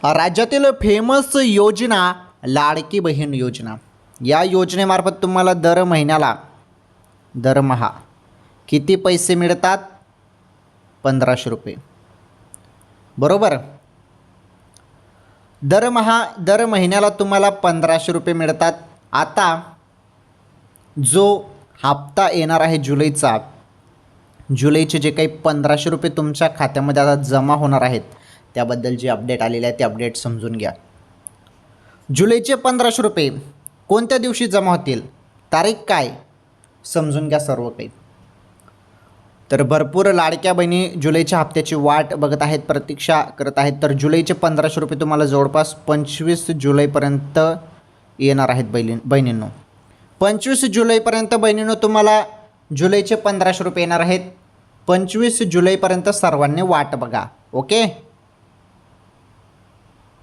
राज्यातील फेमस योजना लाडकी बहीण योजना. या योजनेमार्फत तुम्हाला दर महिन्याला दरमहा किती पैसे मिळतात? 1500 रुपये. बरोबर. दर महिन्याला तुम्हाला 1500 रुपये मिळतात. आता जो हप्ता येणार आहे जुलैचे जे काही 1500 रुपये तुमच्या खात्यामध्ये आता जमा होणार आहेत, त्याबद्दल जी अपडेट आलेली आहे ते अपडेट समजून घ्या. जुलैचे 1500 रुपये कोणत्या दिवशी जमा होतील, तारीख काय, समजून घ्या सर्व काही. तर भरपूर लाडक्या बहिणी जुलैच्या हप्त्याची वाट बघत आहेत, प्रतीक्षा करत आहेत. तर जुलैचे 1500 रुपये तुम्हाला जवळपास 25 जुलैपर्यंत येणार आहेत बहिणींनो. 25 जुलैपर्यंत बहिणींनो तुम्हाला जुलैचे 1500 रुपये येणार आहेत. 25 जुलैपर्यंत सर्वांनी वाट बघा. ओके.